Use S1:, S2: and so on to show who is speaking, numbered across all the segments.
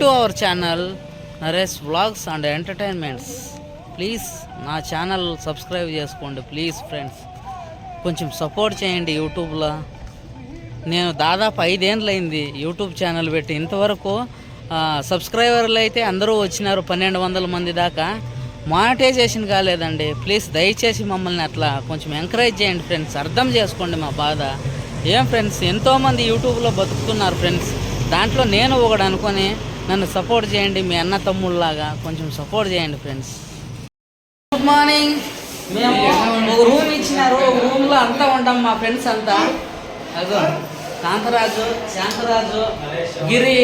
S1: To our channel Naresh vlogs and entertainments. Please నా channel subscribe చేసుకోండి please friends. కొంచెం support చేయండి యూట్యూబ్లో. నేను దాదాపు 5 ఏళ్ళైంది యూట్యూబ్ ఛానల్ పెట్టి. ఇంతవరకు సబ్స్క్రైబర్లు అయితే అందరూ వచ్చినారు 1200 మంది దాకా. మానిటైజేషన్ కాలేదండి. ప్లీజ్ దయచేసి మమ్మల్ని అట్లా కొంచెం ఎంకరేజ్ చేయండి ఫ్రెండ్స్. అర్థం చేసుకోండి మా బాధ. ఏం ఫ్రెండ్స్, ఎంతోమంది యూట్యూబ్లో బతుకుతున్నారు ఫ్రెండ్స్. దాంట్లో నేను ఒకడు అనుకొని నన్ను సపోర్ట్ చేయండి. మీ అన్న తమ్ముళ్ళలాగా కొంచెం సపోర్ట్ చేయండి ఫ్రెండ్స్. Good morning. మేము ఒక రూమ్ ఇచ్చినారు. ఒక రూమ్లో అంతా ఉంటాం మా ఫ్రెండ్స్ అంతా. అదో కాంతరాజు, శాంతరాజు, గిరి,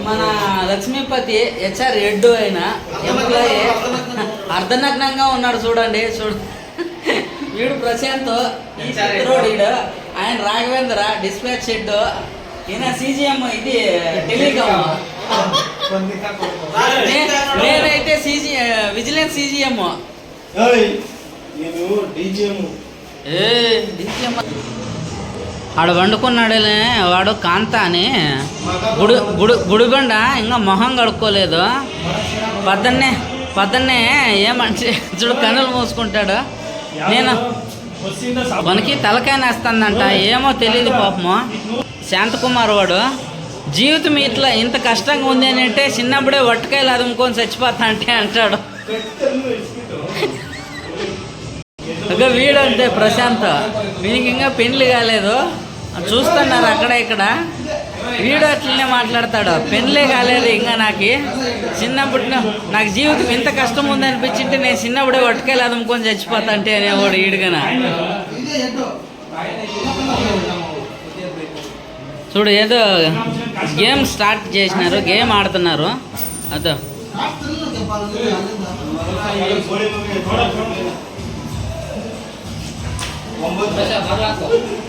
S1: మన లక్ష్మీపతి, హెచ్ఆర్ హెడ్ అయిన ఎంప్లాయీ అర్ధనగ్నంగా ఉన్నాడు చూడండి. వీడు ప్రశాంత్, ఈ చిత్రోడు, ఆయన రాఘవేంద్ర డిస్పాచ్ హెడ్, ఈయన సీజీఎం, ఇది టెలికామ్. నేనైతే విజిలెన్స్ సీజీఎం. ఆడ వండుకున్నాడులే వాడు కాంత అని. గుడిబండ ఇంకా మొహం కడుక్కోలేదు. పొద్దున్నే ఏమంటే చూడు కన్నులు మూసుకుంటాడు. నేను మనకి తలకాయ నేస్తుందంట, ఏమో తెలియదు పాపము. శాంతకుమార్ వాడు జీవితం ఇట్లా ఇంత కష్టంగా ఉంది అని అంటే చిన్నప్పుడే వట్టకాయలు అదుముకొని చచ్చిపోతా అంటే అంటాడు. ఇక వీడు అంతే ప్రశాంత్, వీనికి ఇంకా పెళ్ళి కాలేదు, చూస్తున్నారు అక్కడ ఇక్కడ. వీడు అట్లనే మాట్లాడతాడు, పెళ్ళే కాలేదు ఇంకా నాకు. చిన్నప్పుడు నాకు జీవితం ఇంత కష్టం ఉంది అనిపించింటే నేను చిన్నప్పుడే వట్టకాయలు అదుముకొని చచ్చిపోతా అంటే అనేవాడు ఈడుగన. చూడు ఏదో గేమ్ స్టార్ట్ చేసినారు, గేమ్ ఆడుతున్నారు. అదో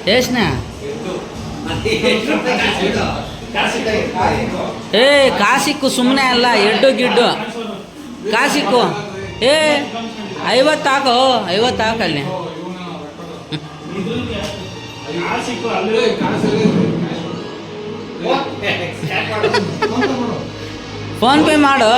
S1: చేసిన ఏ ಕಾಸಿಕ್ಕು ಸುಮ್ಮನೆ ಅಲ್ಲ, ಎಡ್ಡು ಗಿಡ್ಡು ಕಾಸಿಕ್ಕು. ಏ 50 ಹಾಕಲ್ಲಿ. ಫೋನ್ ಪೇ ಮಾಡು.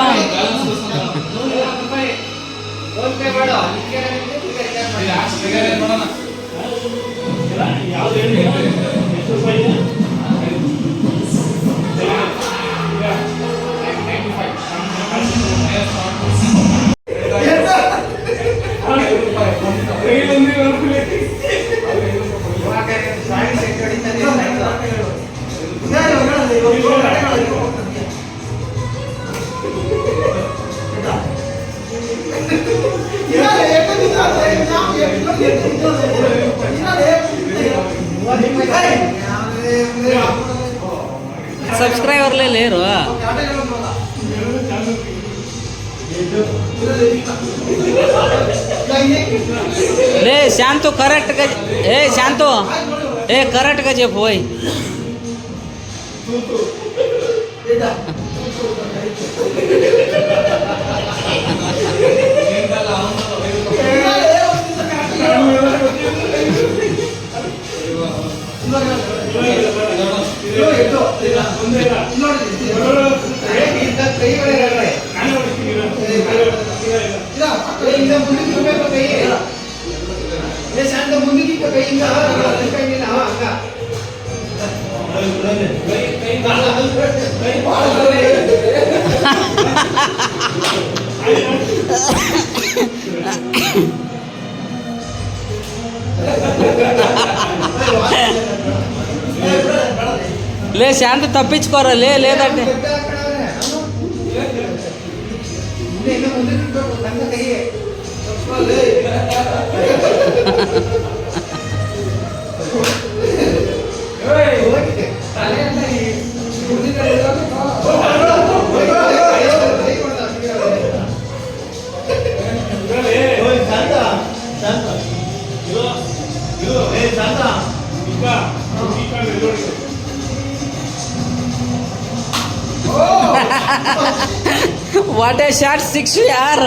S1: సబ్స్క్రైబర్లే లేరు. లే శాంతు కరెక్ట్గా, శాంతు కరెక్ట్గా చెప్పు పోయి. లే శాంతి తప్పించుకోరా లేదంటే. వాట్ ఏ షాట్, 6 యార్.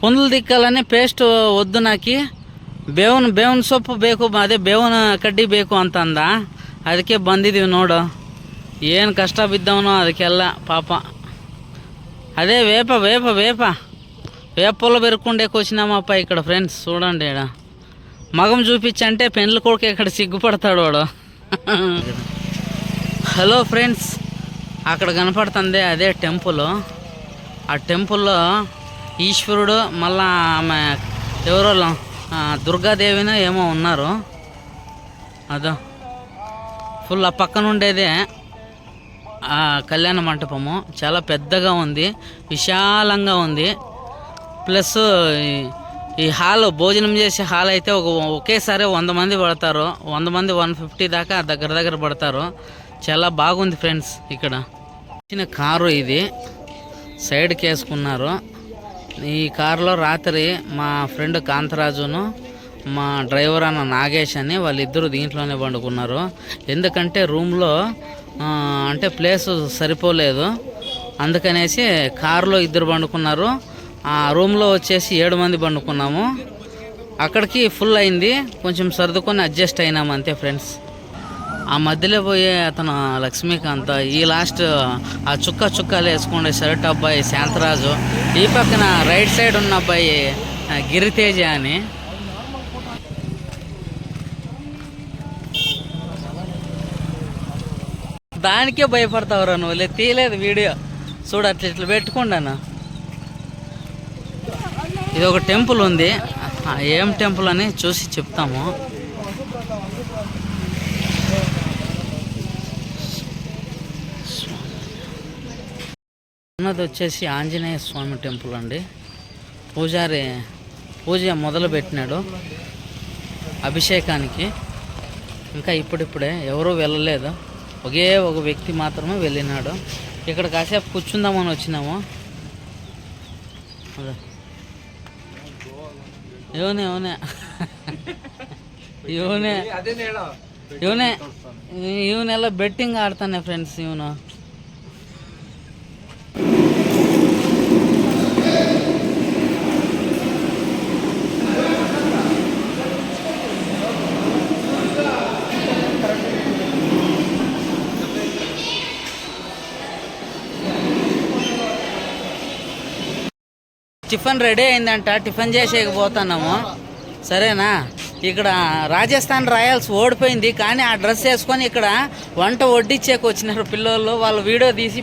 S1: ಪುಂದಲ್ ದಿಕ್ಕಲ್ಲೇ ಪೇಸ್ಟ್ ಒದ್ದು ನಾಕಿ ಬೇವಿನ ಸೊಪ್ಪು ಬೇಕು, ಅದೇ ಬೇವಿನ ಕಡ್ಡಿ ಬೇಕು ಅಂತಂದ. ಅದಕ್ಕೆ ಬಂದಿದ್ದೀವಿ ನೋಡು. ಏನು ಕಷ್ಟ ಬಿದ್ದವನು ಅದಕ್ಕೆಲ್ಲ పాప. అదే వేపలో పెరుక్కుండేకి వచ్చినామప్ప ఇక్కడ ఫ్రెండ్స్. చూడండి ఇక్కడ మగం చూపించంటే పెండ్ల కొడుకు ఇక్కడ సిగ్గుపడతాడు వాడు. హలో ఫ్రెండ్స్, అక్కడ కనపడుతుంది అదే టెంపుల్. ఆ టెంపుల్లో ఈశ్వరుడు మళ్ళా ఆమె ఎవరో దుర్గాదేవిన ఏమో ఉన్నారు. అదో ఫుల్ ఆ పక్కన ఉండేదే ఆ కళ్యాణ మంటపము. చాలా పెద్దగా ఉంది, విశాలంగా ఉంది. ప్లస్ ఈ హాల్, భోజనం చేసే హాల్ అయితే ఒకేసారి 100 మంది పడతారు. 100 మంది 150 దాకా దగ్గర పడతారు. చాలా బాగుంది ఫ్రెండ్స్. ఇక్కడ చిన్న కారు ఇది సైడ్కి వేసుకున్నారు. ఈ కారులో రాత్రి మా ఫ్రెండ్ కాంతరాజును మా డ్రైవర్ అన్న నాగేష్ అని వాళ్ళిద్దరూ దీంట్లోనే పండుకున్నారు. ఎందుకంటే రూమ్లో అంటే ప్లేస్ సరిపోలేదు, అందుకనేసి కారులో 2 పండుకున్నారు. ఆ రూమ్లో వచ్చేసి 7 మంది పండుకున్నాము. అక్కడికి ఫుల్ అయింది, కొంచెం సర్దుకొని అడ్జస్ట్ అయినాము అంతే ఫ్రెండ్స్. ఆ మధ్యలో పోయే అతను లక్ష్మీకాంత్, ఈ లాస్ట్ ఆ చుక్కలు వేసుకుండే షర్ట్ అబ్బాయి శాంతరాజు, ఈ పక్కన రైట్ సైడ్ ఉన్న అబ్బాయి గిరితేజ అని. దానికే భయపడతావురా నువ్వు, తీయలేదు వీడియో చూడు. అట్లా పెట్టుకున్నాను. ఇది ఒక టెంపుల్ ఉంది, ఏం టెంపుల్ అని చూసి చెప్తాము. ఉన్నది వచ్చేసి ఆంజనేయ స్వామి టెంపుల్ అండి. పూజ మొదలు పెట్టినాడు అభిషేకానికి. ఇంకా ఇప్పుడిప్పుడే ఎవరూ వెళ్ళలేదు, ఒకే ఒక వ్యక్తి మాత్రమే వెళ్ళినాడు. ఇక్కడ కాసేపు కూర్చుందామని వచ్చినాము. ಇವನೆಲ್ಲ ಬೆಟ್ಟಿಂಗ್ ಆಡ್ತಾನೆ ಫ್ರೆಂಡ್ಸ್. ಇವನು టిఫిన్ రెడీ అయిందంట, టిఫిన్ చేసేకపోతున్నాము. సరేనా? ఇక్కడ రాజస్థాన్ రాయల్స్ ఓడిపోయింది, కానీ ఆ డ్రెస్ వేసుకొని ఇక్కడ వంట వడ్డించేకి వచ్చినారు పిల్లలు. వాళ్ళు వీడియో తీసి